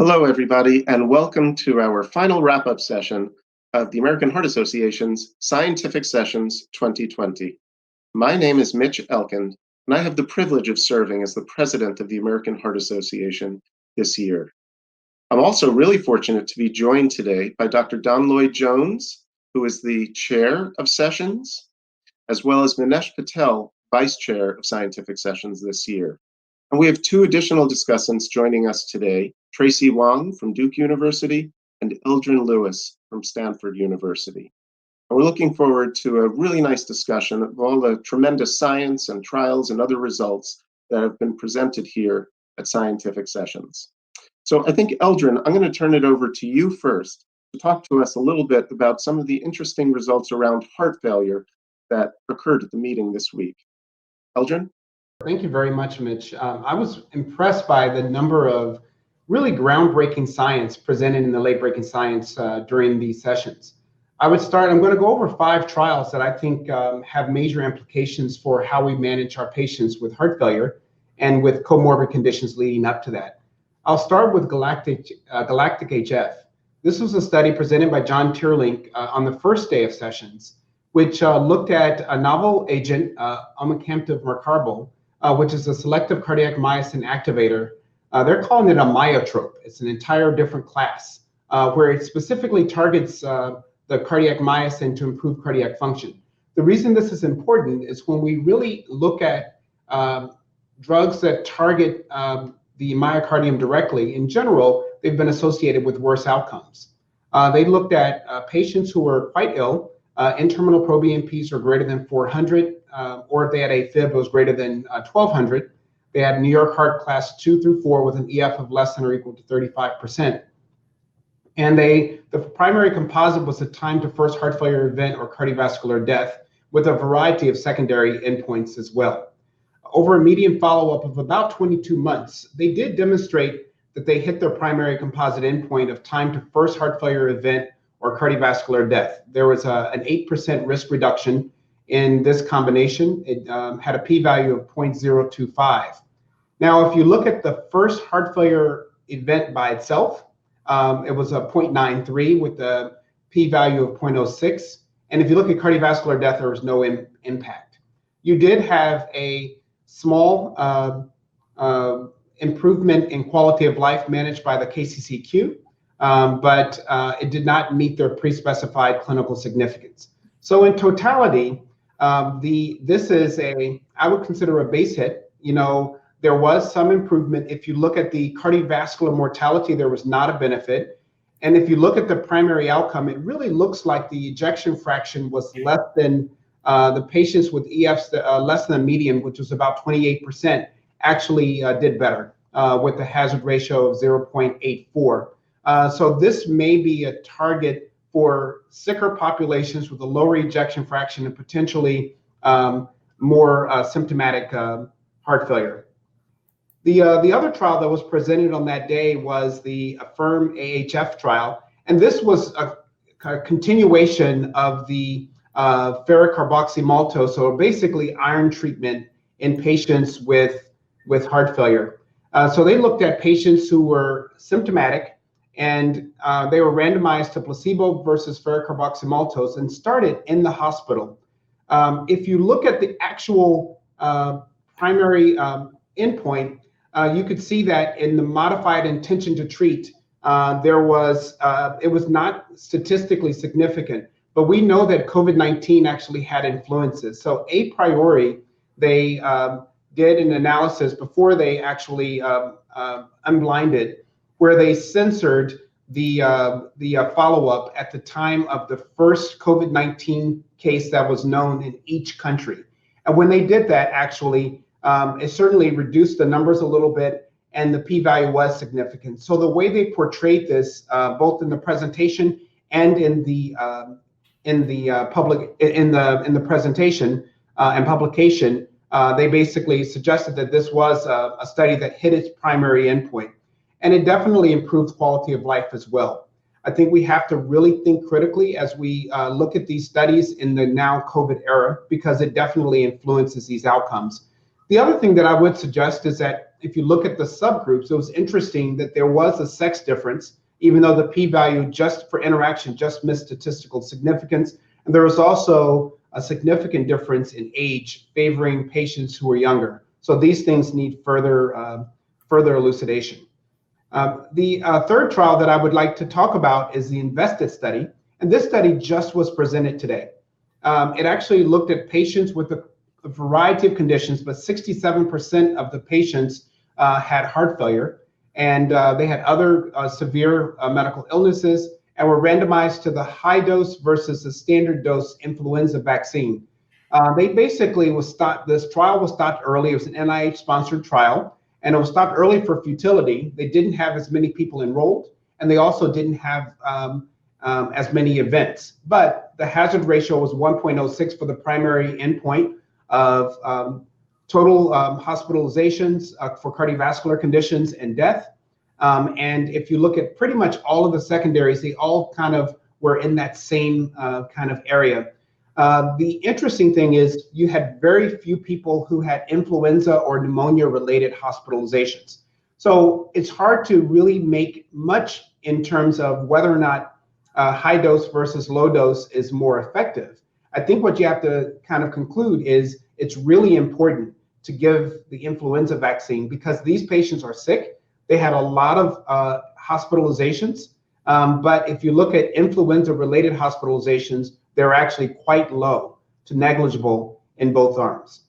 Hello, everybody, and welcome to our final wrap-up session of the American Heart Association's Scientific Sessions 2020. My name is Mitch Elkind, and I have the privilege of serving as the president of the American Heart Association this year. I'm also really fortunate to be joined today by Dr. Don Lloyd-Jones, who is the chair of sessions, as well as Manesh Patel, vice chair of scientific sessions this year. And we have two additional discussants joining us today, Tracy Wang from Duke University and Eldrin Lewis from Stanford University. And we're looking forward to a really nice discussion of all the tremendous science and trials and other results that have been presented here at Scientific Sessions. So I think, Eldrin, I'm going to turn it over to you first to talk to us a little bit about some of the interesting results around heart failure that occurred at the meeting this week. Eldrin? Thank you very much, Mitch. I was impressed by the number of really groundbreaking science presented in the late-breaking science during these sessions. I'm going to go over 5 trials that I think have major implications for how we manage our patients with heart failure and with comorbid conditions leading up to that. I'll start with Galactic-HF. This was a study presented by John Teerlink on the first day of sessions, which looked at a novel agent, omecamtiv mecarbil, which is a selective cardiac myosin activator. They're calling it a myotrope. It's an entire different class where it specifically targets the cardiac myosin to improve cardiac function. The reason this is important is when we really look at drugs that target the myocardium directly, in general, they've been associated with worse outcomes. They looked at patients who were quite ill, N-terminal proBNPs are greater than 400, or if they had AFib, it was greater than 1200. They had New York Heart Class 2 through 4 with an EF of less than or equal to 35%. And the primary composite was the time to first heart failure event or cardiovascular death, with a variety of secondary endpoints as well. Over a median follow-up of about 22 months, they did demonstrate that they hit their primary composite endpoint of time to first heart failure event or cardiovascular death. There was an 8% risk reduction in this combination. It had a p-value of 0.025. Now, if you look at the first heart failure event by itself, it was a 0.93 with a p-value of 0.06. And if you look at cardiovascular death, there was no impact. You did have a small improvement in quality of life managed by the KCCQ, but it did not meet their pre-specified clinical significance. So in totality, this is I would consider a base hit. You know, there was some improvement. If you look at the cardiovascular mortality, there was not a benefit. And if you look at the primary outcome, it really looks like the ejection fraction was less than the patients with EFs less than the median, which was about 28%, actually did better with a hazard ratio of 0.84. So this may be a target for sicker populations with a lower ejection fraction and potentially more symptomatic heart failure. The other trial that was presented on that day was the AFFIRM-AHF trial, and this was a continuation of the ferric carboxymaltose, so basically iron treatment in patients with heart failure. So they looked at patients who were symptomatic, and they were randomized to placebo versus ferric carboxymaltose and started in the hospital. If you look at the actual primary endpoint, you could see that in the modified intention to treat, it was not statistically significant, but we know that COVID-19 actually had influences. So a priori, they did an analysis before they actually unblinded, where they censored the follow-up at the time of the first COVID-19 case that was known in each country. And when they did that, actually, it certainly reduced the numbers a little bit, and the p-value was significant. So the way they portrayed this, both in the presentation and in the presentation and publication, they basically suggested that this was a study that hit its primary endpoint. And it definitely improves quality of life as well. I think we have to really think critically as we look at these studies in the now COVID era, because it definitely influences these outcomes. The other thing that I would suggest is that if you look at the subgroups, it was interesting that there was a sex difference, even though the p-value just for interaction just missed statistical significance. And there was also a significant difference in age favoring patients who were younger. So these things need further elucidation. The third trial that I would like to talk about is the INVESTED study. And this study just was presented today. It actually looked at patients with a variety of conditions, but 67% of the patients had heart failure, and they had other severe medical illnesses, and were randomized to the high dose versus the standard dose influenza vaccine. They basically this trial was stopped early. It was an NIH-sponsored trial, and it was stopped early for futility. They didn't have as many people enrolled, and they also didn't have as many events. But the hazard ratio was 1.06 for the primary endpoint of total hospitalizations for cardiovascular conditions and death. And if you look at pretty much all of the secondaries, they all kind of were in that same kind of area. The interesting thing is you had very few people who had influenza or pneumonia related hospitalizations. So it's hard to really make much in terms of whether or not high dose versus low dose is more effective. I think what you have to kind of conclude is it's really important to give the influenza vaccine because these patients are sick. They had a lot of hospitalizations, but if you look at influenza-related hospitalizations, they're actually quite low to negligible in both arms.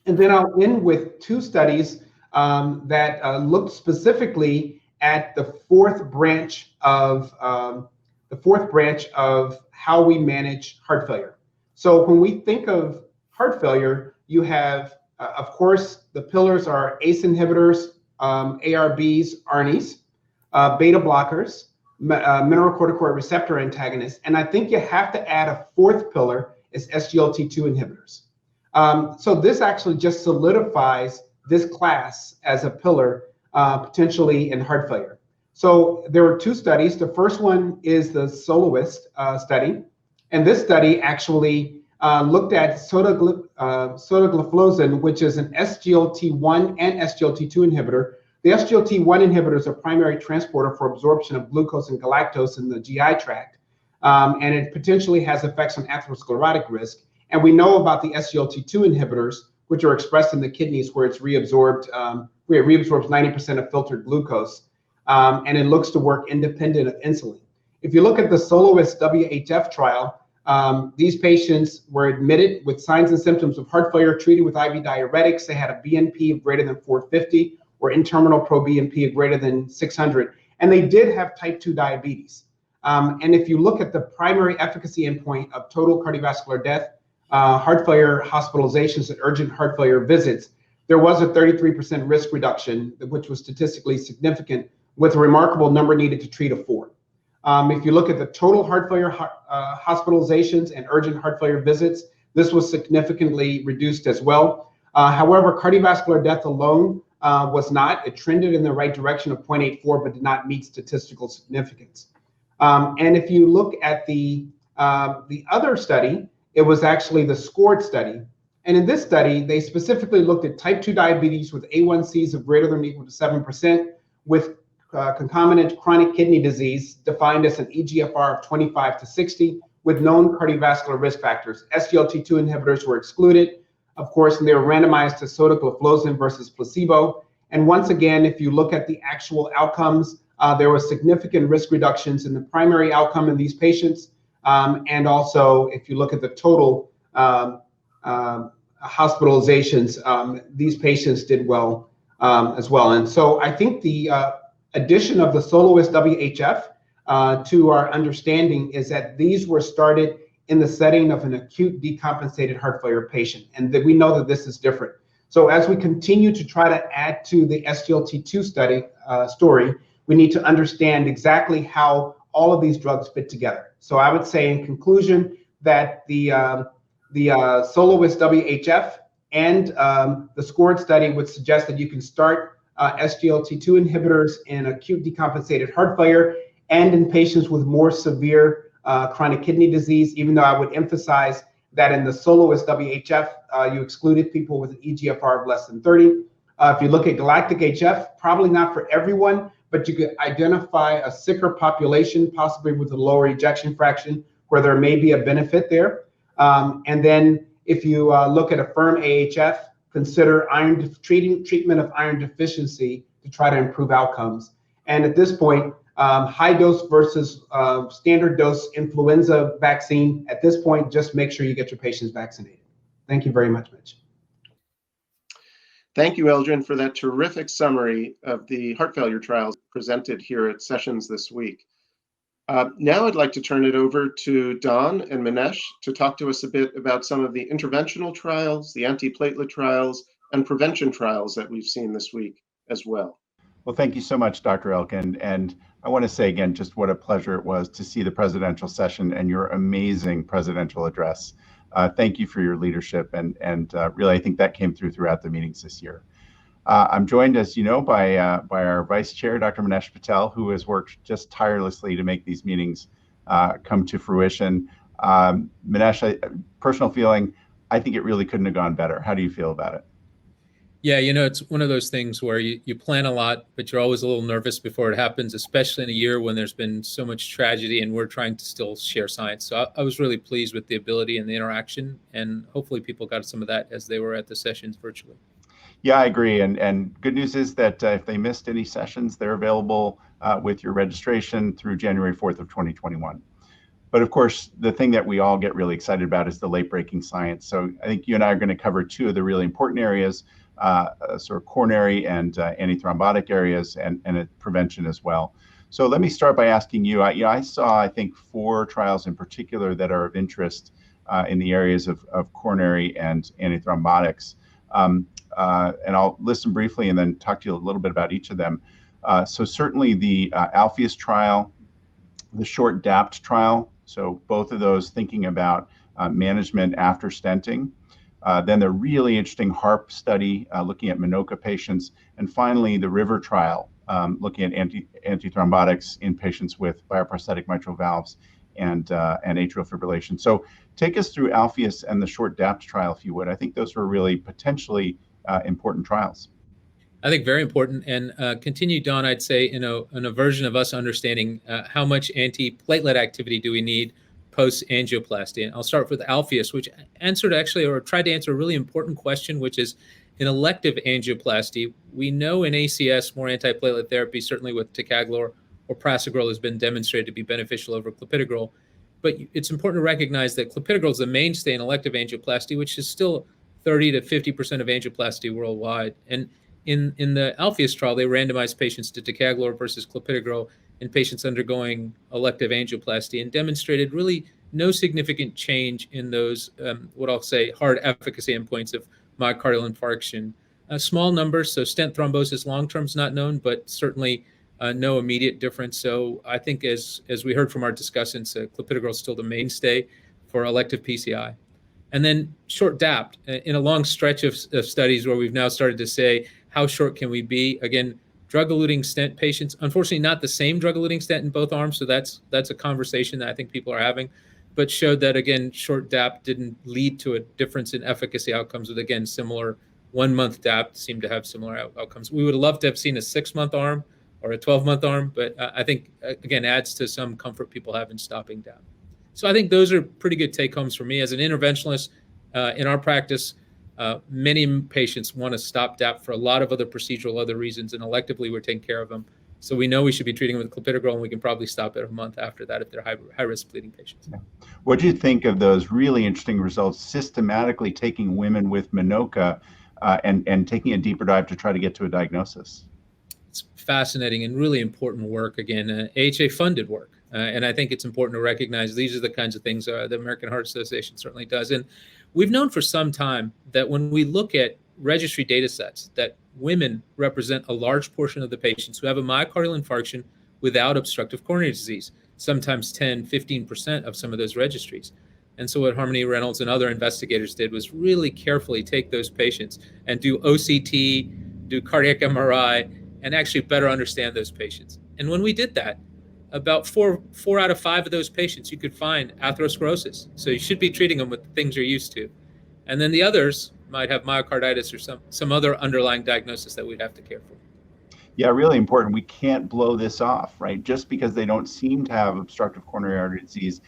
And then I'll end with two studies that looked specifically at the fourth branch of how we manage heart failure. So when we think of heart failure, you have, of course, the pillars are ACE inhibitors, ARBs, ARNIs, beta blockers, mineralocorticoid receptor antagonists, and I think you have to add a fourth pillar is SGLT2 inhibitors. So this actually just solidifies this class as a pillar potentially in heart failure. So there were two studies. The first one is the SOLOIST study, and this study actually looked at sotagliflozin, which is an SGLT1 and SGLT2 inhibitor. The SGLT1 inhibitor is a primary transporter for absorption of glucose and galactose in the GI tract, and it potentially has effects on atherosclerotic risk. And we know about the SGLT2 inhibitors, which are expressed in the kidneys where it's reabsorbed, where it reabsorbs 90% of filtered glucose, and it looks to work independent of insulin. If you look at the SOLOIST WHF trial, these patients were admitted with signs and symptoms of heart failure, treated with IV diuretics. They had a BNP of greater than 450 or in-terminal pro-BNP of greater than 600, and they did have type 2 diabetes. And if you look at the primary efficacy endpoint of total cardiovascular death, heart failure hospitalizations and urgent heart failure visits, there was a 33% risk reduction, which was statistically significant, with a remarkable number needed to treat of 4. If you look at the total heart failure hospitalizations and urgent heart failure visits, this was significantly reduced as well. However, cardiovascular death alone was not. It trended in the right direction of 0.84, but did not meet statistical significance. And if you look at the other study, it was actually the SCORED study. And in this study, they specifically looked at type 2 diabetes with A1Cs of greater than or equal to 7%, with concomitant chronic kidney disease defined as an eGFR of 25 to 60 with known cardiovascular risk factors. SGLT2 inhibitors were excluded, of course, and they were randomized to sotagliflozin versus placebo. And once again, if you look at the actual outcomes, there was significant risk reductions in the primary outcome in these patients. And also, if you look at the total hospitalizations, these patients did well as well. And so I think the addition of the SOLOIST WHF to our understanding is that these were started in the setting of an acute decompensated heart failure patient, and that we know that this is different. So as we continue to try to add to the SGLT2 study story, we need to understand exactly how all of these drugs fit together. So I would say in conclusion that the SOLOIST WHF and the SCORED study would suggest that you can start SGLT2 inhibitors in acute decompensated heart failure and in patients with more severe chronic kidney disease, even though I would emphasize that in the SOLOIST WHF, you excluded people with an eGFR of less than 30. If you look at galactic HF, probably not for everyone, but you could identify a sicker population, possibly with a lower ejection fraction, where there may be a benefit there. And then if you look at a firm AHF, consider treatment of iron deficiency to try to improve outcomes. And at this point, high dose versus standard dose influenza vaccine, at this point, just make sure you get your patients vaccinated. Thank you very much, Mitch. Thank you, Eldrin, for that terrific summary of the heart failure trials presented here at sessions this week. Now I'd like to turn it over to Don and Manesh to talk to us a bit about some of the interventional trials, the antiplatelet trials, and prevention trials that we've seen this week as well. Well, thank you so much, Dr. Elkind. And I want to say again, just what a pleasure it was to see the presidential session and your amazing presidential address. Thank you for your leadership, and really, I think that came throughout the meetings this year. I'm joined, as you know, by our Vice Chair, Dr. Manesh Patel, who has worked just tirelessly to make these meetings come to fruition. Manesh, personal feeling, I think it really couldn't have gone better. How do you feel about it? Yeah, it's one of those things where you plan a lot, but you're always a little nervous before it happens, especially in a year when there's been so much tragedy and we're trying to still share science. So I was really pleased with the ability and the interaction, and hopefully people got some of that as they were at the sessions virtually. Yeah, I agree. And good news is that if they missed any sessions, they're available with your registration through January 4th of 2021. But of course, the thing that we all get really excited about is the late-breaking science. So I think you and I are going to cover two of the really important areas, sort of coronary and antithrombotic areas, and prevention as well. So let me start by asking you, I saw, I think, 4 trials in particular that are of interest in the areas of coronary and antithrombotics. And I'll list them briefly and then talk to you a little bit about each of them. So certainly the Alpheus trial, the short DAPT trial, so both of those thinking about management after stenting. Then the really interesting HARP study looking at Minoka patients. And finally, the RIVER trial looking at antithrombotics in patients with bioprosthetic mitral valves and atrial fibrillation. So take us through Alpheus and the short DAPT trial, if you would. I think those were really potentially important trials. I think very important, and continue, Don, I'd say, in a version of us understanding how much antiplatelet activity do we need post-angioplasty. And I'll start with Alpheus, which answered actually, or tried to answer a really important question, which is in elective angioplasty, we know in ACS more antiplatelet therapy, certainly with ticagrelor or prasugrel, has been demonstrated to be beneficial over clopidogrel. But it's important to recognize that clopidogrel is the mainstay in elective angioplasty, which is still 30 to 50% of angioplasty worldwide. And in the Alpheus trial, they randomized patients to ticagrelor versus clopidogrel in patients undergoing elective angioplasty and demonstrated really no significant change in those, what I'll say, hard efficacy endpoints of myocardial infarction. Small numbers, so stent thrombosis long-term is not known, but certainly no immediate difference. So I think as we heard from our discussants, clopidogrel is still the mainstay for elective PCI. And then short DAPT, in a long stretch of studies where we've now started to say, how short can we be? Again, drug-eluting stent patients, unfortunately not the same drug-eluting stent in both arms, so that's a conversation that I think people are having, but showed that, again, short DAPT didn't lead to a difference in efficacy outcomes with, again, similar 1-month DAPT seemed to have similar outcomes. We would have loved to have seen a 6-month arm or a 12-month arm, but I think, again, adds to some comfort people have in stopping DAPT. So I think those are pretty good take-homes for me. As an interventionalist in our practice, many patients want to stop DAPT for a lot of other procedural other reasons, and electively we're taking care of them. So we know we should be treating them with clopidogrel, and we can probably stop it a month after that if they're high-risk bleeding patients. Yeah. What do you think of those really interesting results, systematically taking women with Minoka and taking a deeper dive to try to get to a diagnosis? It's fascinating and really important work, again, AHA-funded work. And I think it's important to recognize these are the kinds of things the American Heart Association certainly does. And we've known for some time that when we look at registry data sets, that women represent a large portion of the patients who have a myocardial infarction without obstructive coronary disease, sometimes 10, 15% of some of those registries. And so what Harmony Reynolds and other investigators did was really carefully take those patients and do OCT, do cardiac MRI, and actually better understand those patients. And when we did that, about four out of 5 of those patients, you could find atherosclerosis. So you should be treating them with the things you're used to. And then the others, might have myocarditis or some other underlying diagnosis that we'd have to care for. Yeah, really important. We can't blow this off, right? Just because they don't seem to have obstructive coronary artery disease,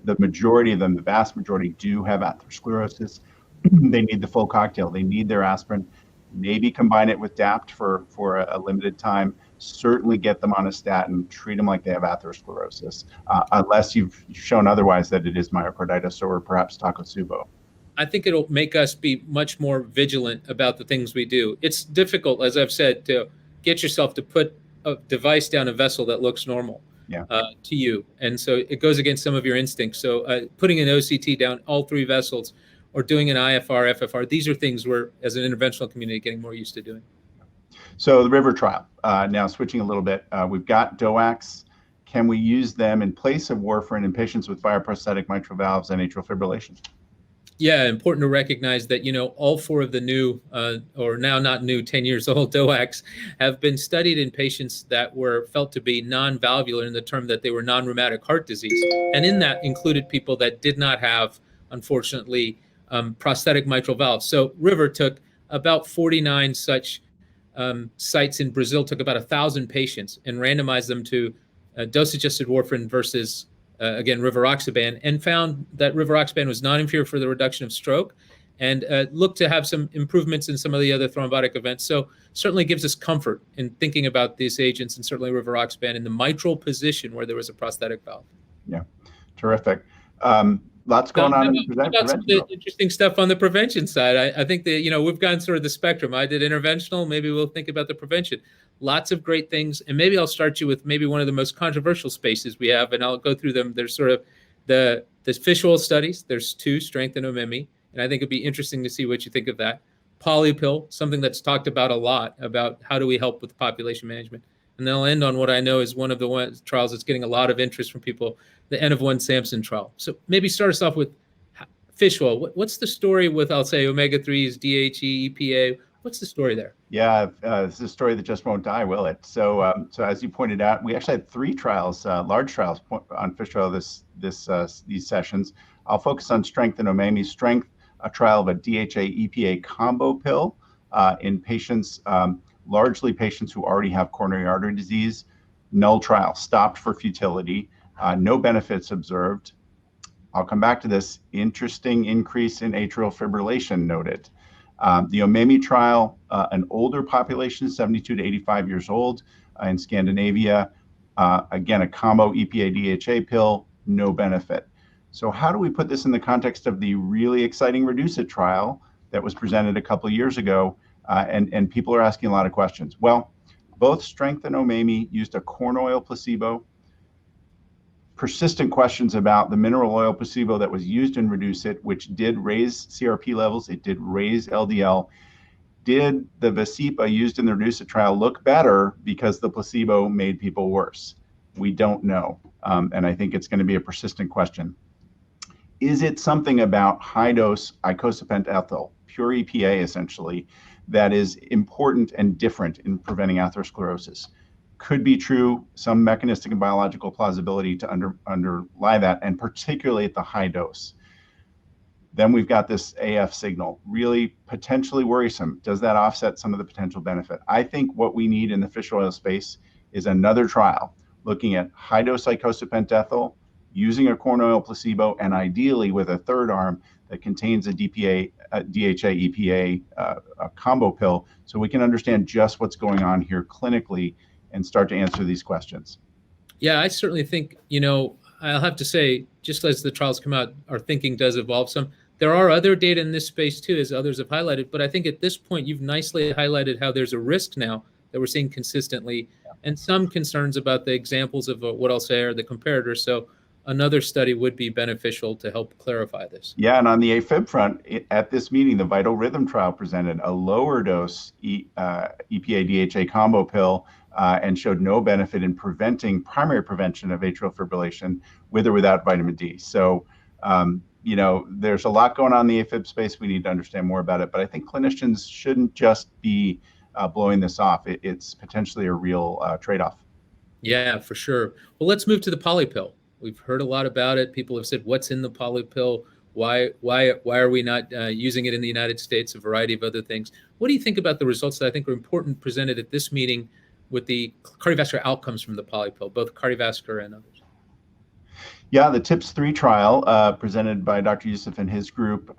the majority of them, the vast majority, do have atherosclerosis. They need the full cocktail. They need their aspirin. Maybe combine it with DAPT for a limited time. Certainly get them on a statin. Treat them like they have atherosclerosis, unless you've shown otherwise that it is myocarditis or perhaps Takotsubo. I think it'll make us be much more vigilant about the things we do. It's difficult, as I've said, to get yourself to put a device down a vessel that looks normal to you. And so it goes against some of your instincts. So putting an OCT down all three vessels or doing an IFR, FFR, these are things we're, as an interventional community, getting more used to doing. So the RIVER trial, now switching a little bit, we've got DOACs. Can we use them in place of warfarin in patients with bioprosthetic mitral valves and atrial fibrillation? Yeah, important to recognize that, all four of the new, or now not new, 10 years old DOACs have been studied in patients that were felt to be non-valvular, in the term that they were non-rheumatic heart disease. And in that included people that did not have, unfortunately, prosthetic mitral valves. So RIVER took about 49 such sites in Brazil, took about 1,000 patients and randomized them to dose-adjusted warfarin versus again, rivaroxaban, and found that rivaroxaban was non-inferior for the reduction of stroke, and looked to have some improvements in some of the other thrombotic events. So certainly gives us comfort in thinking about these agents, and certainly rivaroxaban in the mitral position where there was a prosthetic valve. Yeah, terrific. Lots going on in the prevention. The interesting stuff on the prevention side. I think that, we've gone sort of the spectrum. I did interventional. Maybe we'll think about the prevention. Lots of great things. And maybe I'll start you with maybe one of the most controversial spaces we have, and I'll go through them. There's sort of the fish oil studies. There's two, strength and OMEMI. And I think it'd be interesting to see what you think of that. Polypill, something that's talked about a lot, about how do we help with population management. And then I'll end on what I know is one of the trials that's getting a lot of interest from people, the N of 1 Samson trial. So maybe start us off with fish oil. What's the story with, I'll say, omega-3s, DHE, EPA? What's the story there? Yeah, it's a story that just won't die, will it? So, so as you pointed out, we actually had 3 trials, large trials on fish oil these sessions. I'll focus on strength and OMEMI. Strength, a trial of a DHA-EPA combo pill in patients, largely patients who already have coronary artery disease. Null trial, stopped for futility, no benefits observed. I'll come back to this. Interesting increase in atrial fibrillation noted. The OMEMI trial, an older population, 72 to 85 years old in Scandinavia. Again, a combo EPA-DHA pill, no benefit. So how do we put this in the context of the really exciting REDUCE-IT trial that was presented a couple of years ago? And people are asking a lot of questions. Well, both strength and OMEMI used a corn oil placebo. Persistent questions about the mineral oil placebo that was used in REDUCE-IT, which did raise CRP levels, it did raise LDL. Did the Vascepa used in the REDUCE-IT trial look better because the placebo made people worse? We don't know, and I think it's going to be a persistent question. Is it something about high-dose icosapent ethyl, pure EPA essentially, that is important and different in preventing atherosclerosis? Could be true, some mechanistic and biological plausibility to underlie that, and particularly at the high dose. Then we've got this AF signal, really potentially worrisome. Does that offset some of the potential benefit? I think what we need in the fish oil space is another trial looking at high dose icosapent ethyl, using a corn oil placebo, and ideally with a third arm that contains a DHA-EPA combo pill, so we can understand just what's going on here clinically and start to answer these questions. Yeah, I certainly think, I'll have to say, just as the trials come out, our thinking does evolve some. There are other data in this space too, as others have highlighted, but I think at this point, you've nicely highlighted how there's a risk now that we're seeing consistently, and some concerns about the examples of what I'll say are the comparators. So another study would be beneficial to help clarify this. Yeah, and on the AFib front, at this meeting, the Vital Rhythm trial presented a lower dose EPA-DHA combo pill and showed no benefit in primary prevention of atrial fibrillation with or without vitamin D. So, there's a lot going on in the AFib space. We need to understand more about it, but I think clinicians shouldn't just be blowing this off. It's potentially a real trade-off. Yeah, for sure. Well, let's move to the polypill. We've heard a lot about it. People have said, what's in the polypill? Why are we not using it in the United States? A variety of other things. What do you think about the results that I think are important presented at this meeting with the cardiovascular outcomes from the polypill, both cardiovascular and others? Yeah, the TIPS-3 trial presented by Dr. Youssef and his group,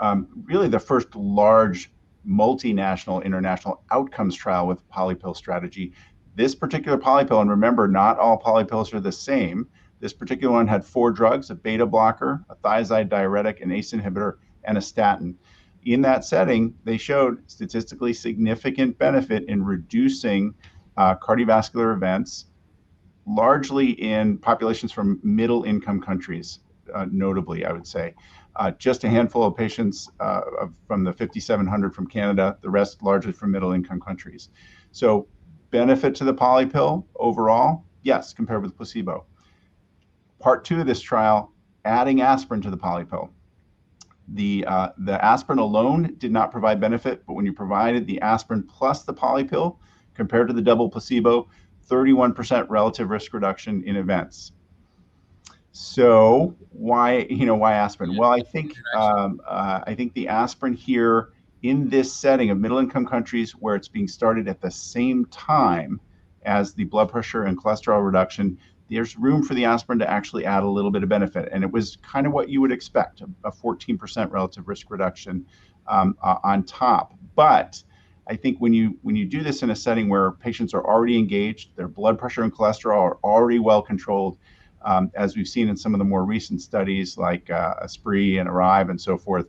really the first large multinational international outcomes trial with polypill strategy. This particular polypill, and remember, not all polypills are the same. This particular one had 4 drugs: a beta blocker, a thiazide diuretic, an ACE inhibitor, and a statin. In that setting, they showed statistically significant benefit in reducing cardiovascular events, largely in populations from middle income countries, notably, I would say. Just a handful of patients from the 5,700 from Canada, the rest largely from middle income countries. So benefit to the polypill overall, yes, compared with placebo. Part 2 of this trial, adding aspirin to the polypill. The aspirin alone did not provide benefit, but when you provided the aspirin plus the polypill, compared to the double placebo, 31% relative risk reduction in events. So why aspirin? Well, I think the aspirin here in this setting of middle income countries where it's being started at the same time as the blood pressure and cholesterol reduction, there's room for the aspirin to actually add a little bit of benefit. And it was kind of what you would expect, a 14% relative risk reduction on top. But I think when you do this in a setting where patients are already engaged, their blood pressure and cholesterol are already well controlled, as we've seen in some of the more recent studies like ASPREE and ARRIVE and so forth,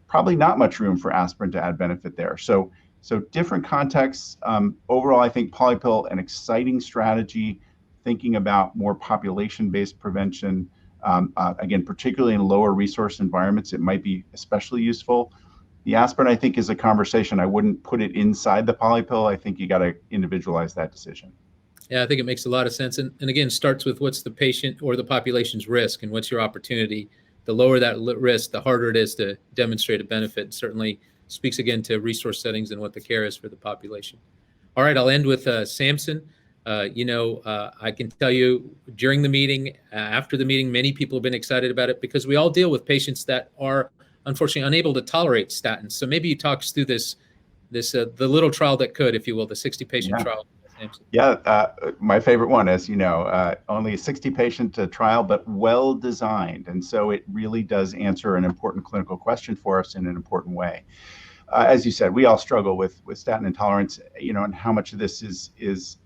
probably not much room for aspirin to add benefit there. So different contexts. Overall, I think polypill, an exciting strategy, thinking about more population-based prevention. Again, particularly in lower resource environments, it might be especially useful. The aspirin, I think, is a conversation. I wouldn't put it inside the polypill. I think you got to individualize that decision. Yeah, I think it makes a lot of sense. And again, starts with what's the patient or the population's risk and what's your opportunity. The lower that risk, the harder it is to demonstrate a benefit. It certainly speaks again to resource settings and what the care is for the population. All right, I'll end with Samson. I can tell you during the meeting, after the meeting, many people have been excited about it because we all deal with patients that are unfortunately unable to tolerate statins. So maybe you talk us through the little trial that could, if you will, the 60-patient trial. Yeah, my favorite one, as you know, only a 60-patient trial, but well designed. And so it really does answer an important clinical question for us in an important way. As you said, we all struggle with statin intolerance, and how much of this is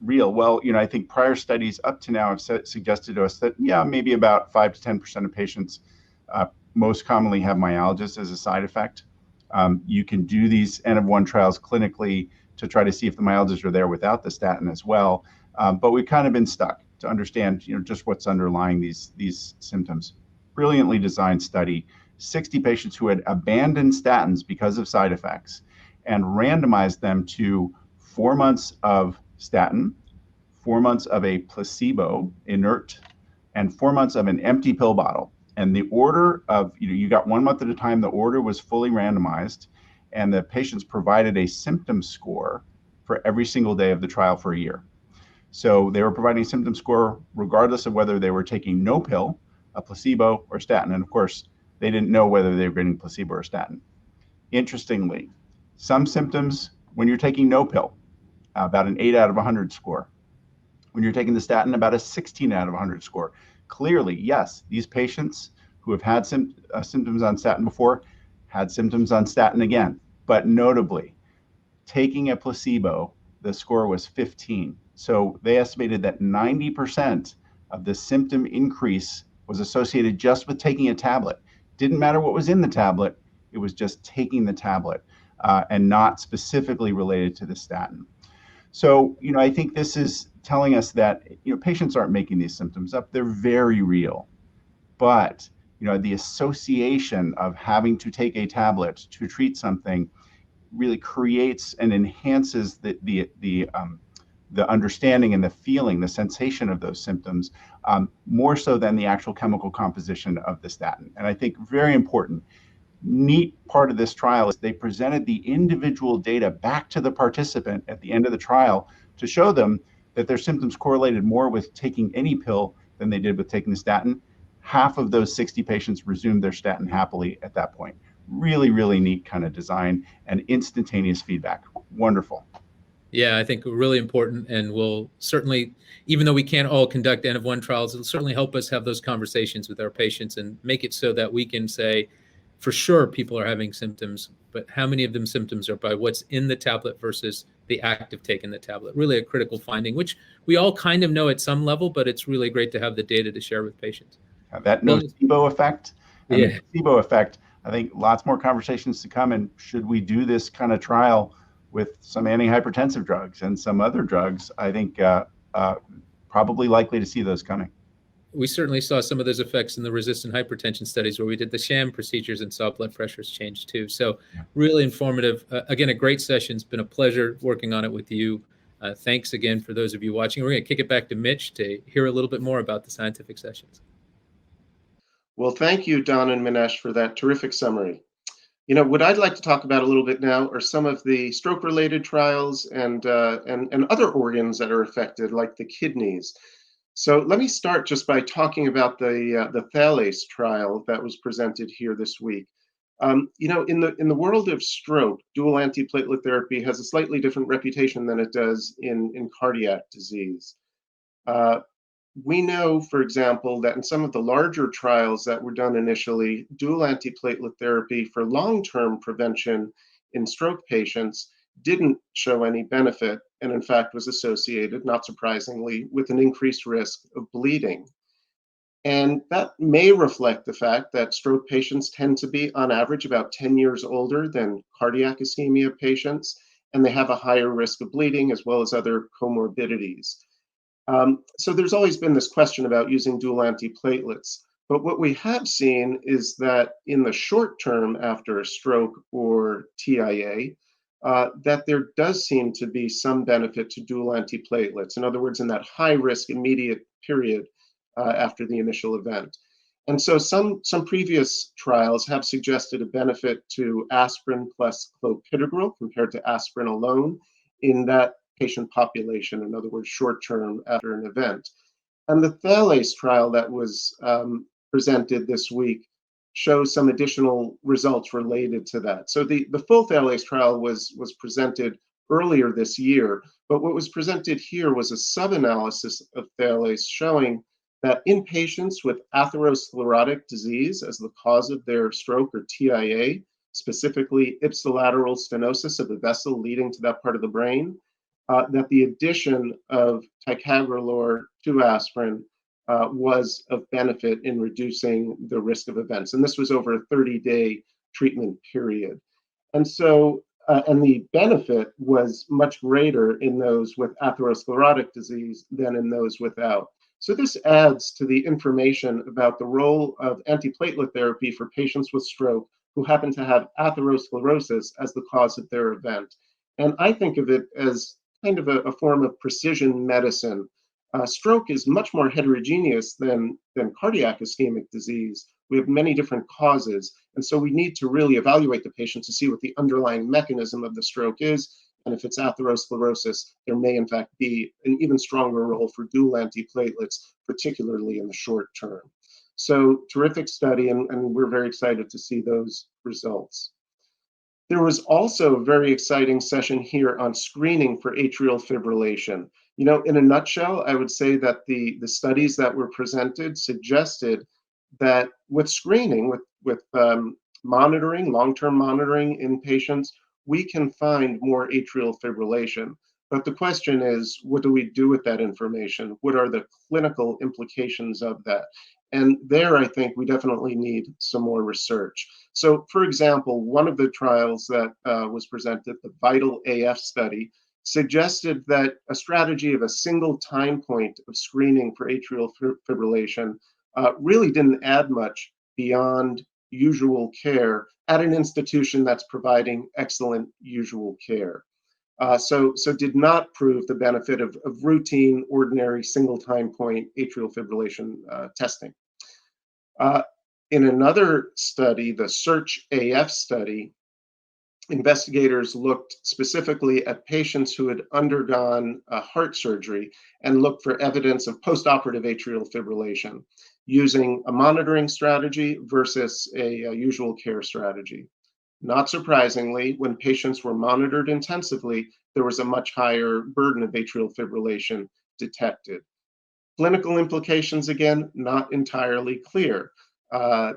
real. Well, I think prior studies up to now have suggested to us that, maybe about 5 to 10% of patients most commonly have myalgias as a side effect. You can do these N of 1 trials clinically to try to see if the myalgias are there without the statin as well. But we've kind of been stuck to understand, just what's underlying these symptoms. Brilliantly designed study, 60 patients who had abandoned statins because of side effects and randomized them to 4 months of statin, 4 months of a placebo, inert, and 4 months of an empty pill bottle. And the order of, you got 1 month at a time, the order was fully randomized, and the patients provided a symptom score for every single day of the trial for a year. So they were providing a symptom score regardless of whether they were taking no pill, a placebo, or statin. And of course, they didn't know whether they were getting placebo or statin. Interestingly, some symptoms when you're taking no pill, about an 8 out of 100 score. When you're taking the statin, about a 16 out of 100 score. Clearly, yes, these patients who have had symptoms on statin before had symptoms on statin again. But notably, taking a placebo, the score was 15. So they estimated that 90% of the symptom increase was associated just with taking a tablet. Didn't matter what was in the tablet, it was just taking the tablet and not specifically related to the statin. So, I think this is telling us that, patients aren't making these symptoms up. They're very real. But, the association of having to take a tablet to treat something really creates and enhances the understanding and the feeling, the sensation of those symptoms, more so than the actual chemical composition of the statin. And I think very important, neat part of this trial is they presented the individual data back to the participant at the end of the trial to show them that their symptoms correlated more with taking any pill than they did with taking the statin. half of those 60 patients resumed their statin happily at that point. Really, really neat kind of design and instantaneous feedback. Wonderful. Yeah, I think really important, and will certainly, even though we can't all conduct N of 1 trials, it'll certainly help us have those conversations with our patients and make it so that we can say, for sure, people are having symptoms, but how many of them symptoms are by what's in the tablet versus the active take in the tablet? Really a critical finding, which we all kind of know at some level, but it's really great to have the data to share with patients. That nocebo effect, and Yeah. the nocebo effect, I think lots more conversations to come. And should we do this kind of trial with some antihypertensive drugs and some other drugs, I think probably likely to see those coming. We certainly saw some of those effects in the resistant hypertension studies where we did the sham procedures and saw blood pressures change too. So really informative. Again, a great session. It's been a pleasure working on it with you. Thanks again for those of you watching. We're going to kick it back to Mitch to hear a little bit more about the scientific sessions. Well, thank you, Don and Manesh, for that terrific summary. What I'd like to talk about a little bit now are some of the stroke-related trials and other organs that are affected, like the kidneys. So let me start just by talking about the Thales trial that was presented here this week. In the world of stroke, dual antiplatelet therapy has a slightly different reputation than it does in cardiac disease. We know, for example, that in some of the larger trials that were done initially, dual antiplatelet therapy for long-term prevention in stroke patients didn't show any benefit, and in fact was associated, not surprisingly, with an increased risk of bleeding. And that may reflect the fact that stroke patients tend to be, on average, about 10 years older than cardiac ischemia patients, and they have a higher risk of bleeding as well as other comorbidities. So there's always been this question about using dual antiplatelets. But what we have seen is that in the short term after a stroke or TIA, that there does seem to be some benefit to dual antiplatelets. In other words, in that high risk immediate period after the initial event. And so some previous trials have suggested a benefit to aspirin plus clopidogrel compared to aspirin alone in that patient population, in other words, short term after an event. And the Thales trial that was presented this week shows some additional results related to that. So the full Thales trial was presented earlier this year, but what was presented here was a sub-analysis of Thales showing that in patients with atherosclerotic disease as the cause of their stroke or TIA, specifically ipsilateral stenosis of the vessel leading to that part of the brain, that the addition of ticagrelor to aspirin was of benefit in reducing the risk of events. And this was over a 30-day treatment period. And so, and the benefit was much greater in those with atherosclerotic disease than in those without. So this adds to the information about the role of antiplatelet therapy for patients with stroke who happen to have atherosclerosis as the cause of their event. And I think of it as kind of a form of precision medicine. Stroke is much more heterogeneous than cardiac ischemic disease. We have many different causes. And so we need to really evaluate the patient to see what the underlying mechanism of the stroke is. And if it's atherosclerosis, there may in fact be an even stronger role for dual antiplatelets, particularly in the short term. So terrific study, and we're very excited to see those results. There was also a very exciting session here on screening for atrial fibrillation. In a nutshell, I would say that the studies that were presented suggested that with screening, with monitoring, long-term monitoring in patients, we can find more atrial fibrillation. But the question is, what do we do with that information? What are the clinical implications of that? And there, I think we definitely need some more research. So, for example, one of the trials that was presented, the VITAL AF study, suggested that a strategy of a single time point of screening for atrial fibrillation really didn't add much beyond usual care at an institution that's providing excellent usual care. So did not prove the benefit of routine, ordinary, single time point atrial fibrillation testing. In another study, the SEARCH AF study, investigators looked specifically at patients who had undergone heart surgery and looked for evidence of postoperative atrial fibrillation. using a monitoring strategy versus a usual care strategy. Not surprisingly, when patients were monitored intensively, there was a much higher burden of atrial fibrillation detected. Clinical implications, again, not entirely clear.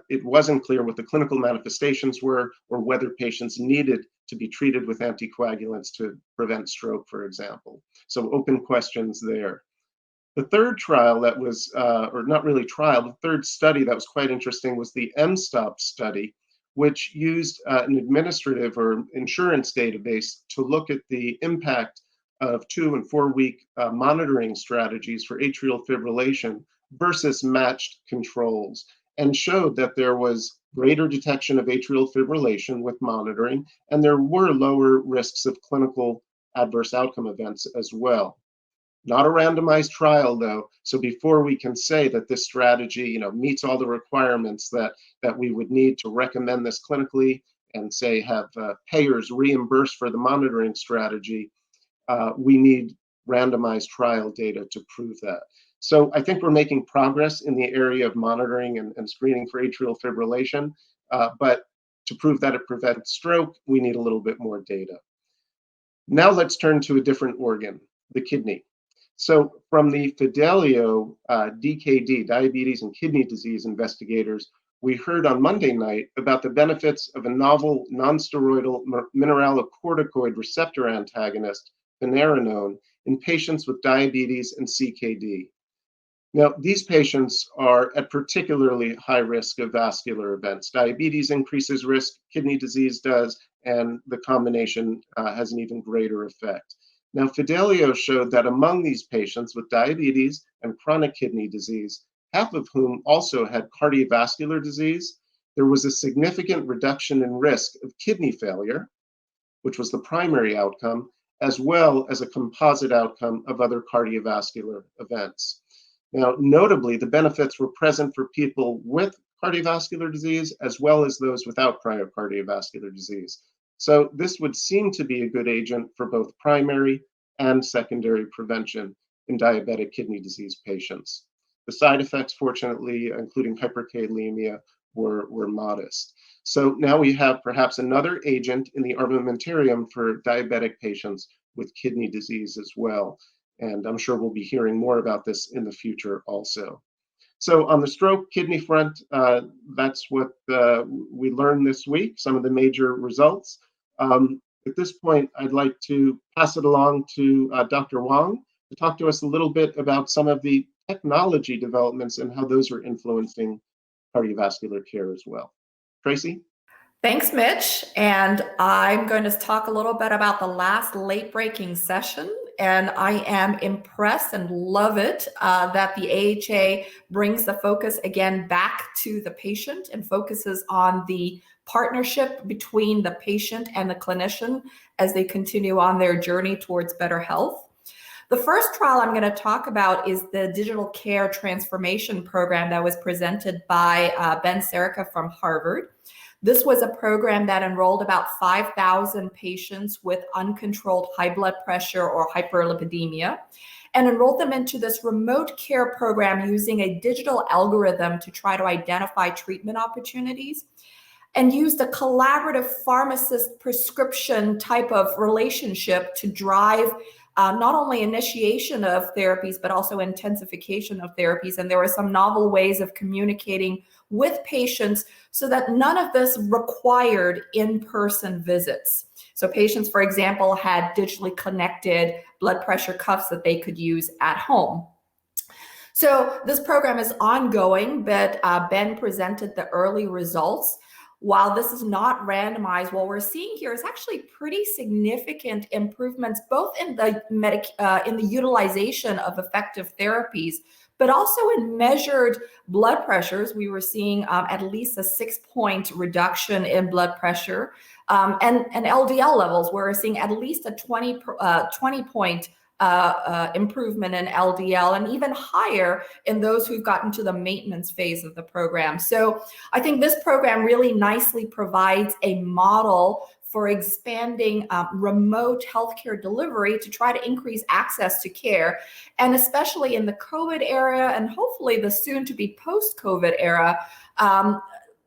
It wasn't clear what the clinical manifestations were or whether patients needed to be treated with anticoagulants to prevent stroke, for example. So open questions there. The third trial that was, or not really trial, the third study that was quite interesting was the mSToP study, which used an administrative or insurance database to look at the impact of 2 and 4 week monitoring strategies for atrial fibrillation versus matched controls, and showed that there was greater detection of atrial fibrillation with monitoring, and there were lower risks of clinical adverse outcome events as well. Not a randomized trial, though, so before we can say that this strategy, meets all the requirements that we would need to recommend this clinically and say have payers reimburse for the monitoring strategy, we need randomized trial data to prove that. So I think we're making progress in the area of monitoring and screening for atrial fibrillation, but to prove that it prevents stroke, we need a little bit more data. Now let's turn to a different organ, the kidney. So from the Fidelio DKD, diabetes and kidney disease investigators, we heard on Monday night about the benefits of a novel non-steroidal mineralocorticoid receptor antagonist, finerenone, in patients with diabetes and CKD. Now, these patients are at particularly high risk of vascular events. Diabetes increases risk, kidney disease does, and the combination has an even greater effect. Now, Fidelio showed that among these patients with diabetes and chronic kidney disease, half of whom also had cardiovascular disease, there was a significant reduction in risk of kidney failure, which was the primary outcome, as well as a composite outcome of other cardiovascular events. Now, notably, the benefits were present for people with cardiovascular disease as well as those without prior cardiovascular disease. So this would seem to be a good agent for both primary and secondary prevention in diabetic kidney disease patients. The side effects, fortunately, including hyperkalemia, were modest. So now we have perhaps another agent in the armamentarium for diabetic patients with kidney disease as well. And I'm sure we'll be hearing more about this in the future also. So on the stroke kidney front, that's what we learned this week, some of the major results. At this point, I'd like to pass it along to Dr. Wang to talk to us a little bit about some of the technology developments and how those are influencing cardiovascular care as well. Tracy? Thanks, Mitch. And I'm going to talk a little bit about the last late-breaking session. And I am impressed and love it that the AHA brings the focus again back to the patient and focuses on the partnership between the patient and the clinician as they continue on their journey towards better health. The first trial I'm going to talk about is the Digital Care Transformation Program that was presented by Ben Serica from Harvard. This was a program that enrolled about 5,000 patients with uncontrolled high blood pressure or hyperlipidemia and enrolled them into this remote care program using a digital algorithm to try to identify treatment opportunities, and used a collaborative pharmacist prescription type of relationship to drive not only initiation of therapies, but also intensification of therapies. And there were some novel ways of communicating with patients so that none of this required in-person visits. So patients, for example, had digitally connected blood pressure cuffs that they could use at home. So this program is ongoing, but Ben presented the early results. While this is not randomized, what we're seeing here is actually pretty significant improvements, both in the utilization of effective therapies, but also in measured blood pressures. We were seeing at least a 6-point reduction in blood pressure, and LDL levels. We're seeing at least a 20-point improvement in LDL, and even higher in those who've gotten to the maintenance phase of the program. So I think this program really nicely provides a model for expanding remote healthcare delivery to try to increase access to care. And especially in the COVID era, and hopefully the soon to be post-COVID era,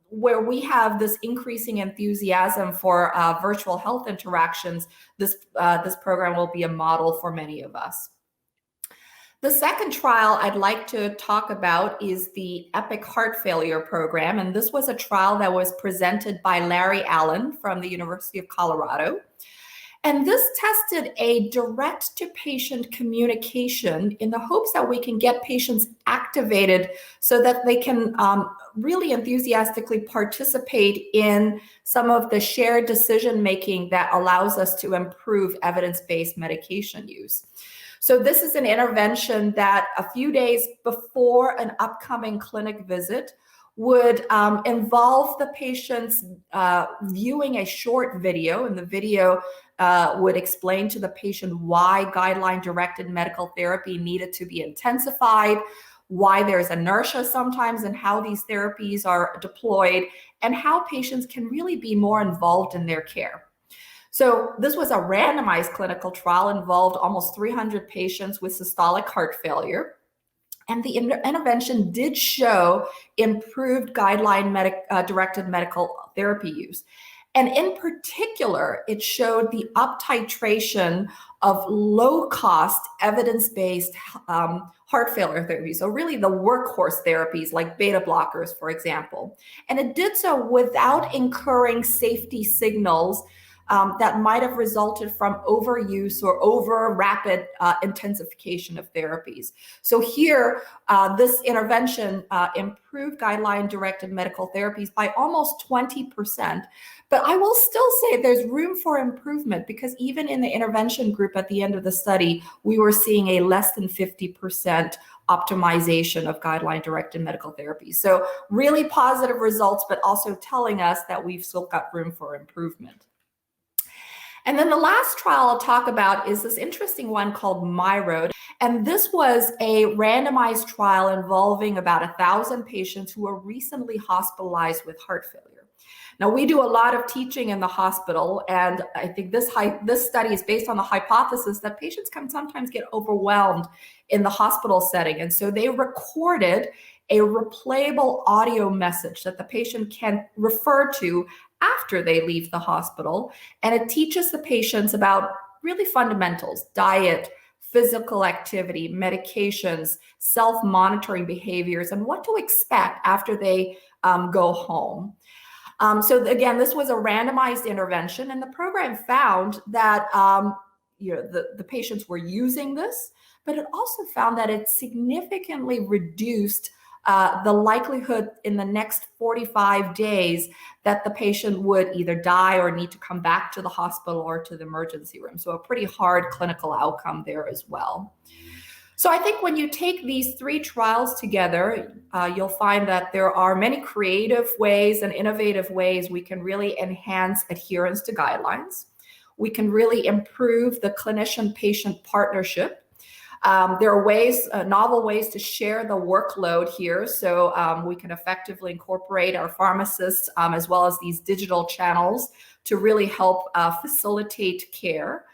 where we have this increasing enthusiasm for virtual health interactions, this program will be a model for many of us. The second trial I'd like to talk about is the EPIC Heart Failure Program. And this was a trial that was presented by Larry Allen from the University of Colorado. And this tested a direct-to-patient communication in the hopes that we can get patients activated so that they can really enthusiastically participate in some of the shared decision-making that allows us to improve evidence-based medication use. So this is an intervention that a few days before an upcoming clinic visit would involve the patients viewing a short video, and the video would explain to the patient why guideline-directed medical therapy needed to be intensified, why there's inertia sometimes and how these therapies are deployed, and how patients can really be more involved in their care. So this was a randomized clinical trial, involved almost 300 patients with systolic heart failure. And the intervention did show improved guideline-directed medical therapy use. And in particular, it showed the up-titration of low-cost, evidence-based heart failure therapies. So really the workhorse therapies like beta blockers, for example. And it did so without incurring safety signals that might have resulted from overuse or over rapid intensification of therapies. So here, this intervention improved guideline-directed medical therapies by almost 20%. But I will still say there's room for improvement, because even in the intervention group at the end of the study, we were seeing a less than 50% optimization of guideline-directed medical therapy. So really positive results, but also telling us that we've still got room for improvement. And then the last trial I'll talk about is this interesting one called MyRoad. And this was a randomized trial involving about 1,000 patients who were recently hospitalized with heart failure. Now, we do a lot of teaching in the hospital, and I think this study is based on the hypothesis that patients can sometimes get overwhelmed in the hospital setting. And so they recorded a replayable audio message that the patient can refer to after they leave the hospital. And it teaches the patients about really fundamentals: diet, physical activity, medications, self-monitoring behaviors, and what to expect after they go home. So again, this was a randomized intervention, and the program found that the patients were using this, but it also found that it significantly reduced the likelihood in the next 45 days that the patient would either die or need to come back to the hospital or to the emergency room. So a pretty hard clinical outcome there as well. So I think when you take these three trials together, you'll find that there are many creative ways and innovative ways we can really enhance adherence to guidelines. We can really improve the clinician-patient partnership. There are ways, novel ways to share the workload here, so we can effectively incorporate our pharmacists as well as these digital channels to really help facilitate care.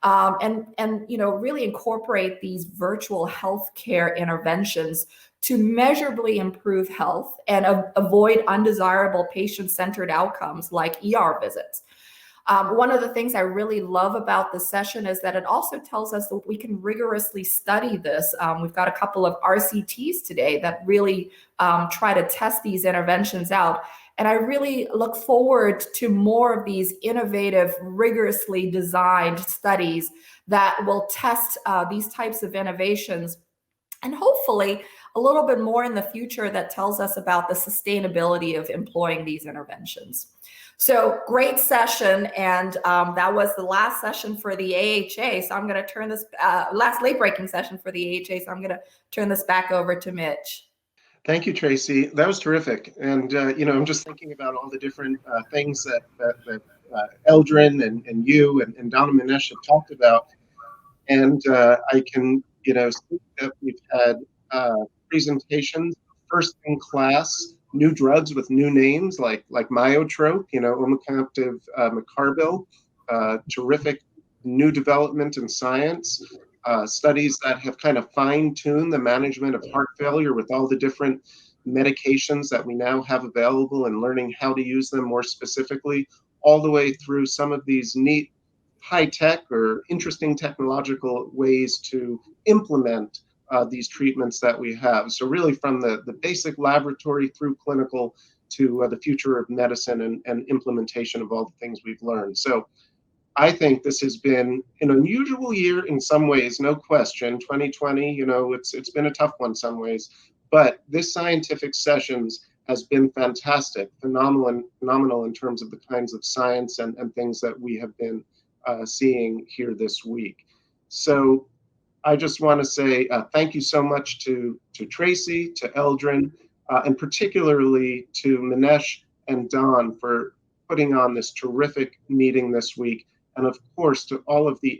And really incorporate these virtual healthcare interventions to measurably improve health and avoid undesirable patient-centered outcomes like ER visits. One of the things I really love about this session is that it also tells us that we can rigorously study this. We've got a couple of RCTs today that really try to test these interventions out. And I really look forward to more of these innovative, rigorously designed studies that will test these types of innovations, and hopefully a little bit more in the future that tells us about the sustainability of employing these interventions. So great session, and that was the last session for the AHA. So I'm going to turn this last late-breaking session for the AHA. So I'm going to turn this back over to Mitch. Thank you, Tracy. That was terrific. And, I'm just thinking about all the different things that Eldrin and you and Donna Manesh have talked about. And I can, see that we've had presentations, first in class new drugs with new names like myotrope, omecamtiv mecarbil, terrific new development in science, studies that have kind of fine-tuned the management of heart failure with all the different medications that we now have available and learning how to use them more specifically, all the way through some of these neat high-tech or interesting technological ways to implement these treatments that we have. So really from the basic laboratory through clinical to the future of medicine and implementation of all the things we've learned. So I think this has been an unusual year in some ways, no question. 2020, it's been a tough one some ways, but this scientific sessions has been fantastic, phenomenal in terms of the kinds of science and things that we have been seeing here this week. So I just want to say thank you so much to Tracy, to Eldrin, and particularly to Manesh and Don for putting on this terrific meeting this week. And of course, to all of the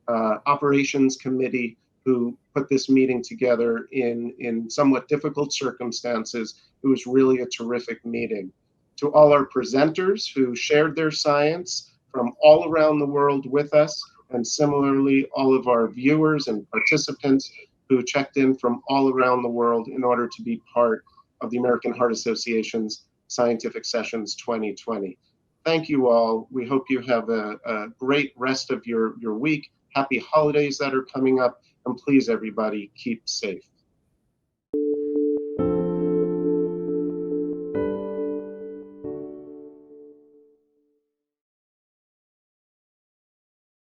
AHA operations committee who put this meeting together in somewhat difficult circumstances. It was really a terrific meeting. To all our presenters who shared their science from all around the world with us, and similarly, all of our viewers and participants who checked in from all around the world in order to be part of the American Heart Association's Scientific Sessions 2020. Thank you all. We hope you have a great rest of your week. Happy holidays that are coming up. And please, everybody, keep safe.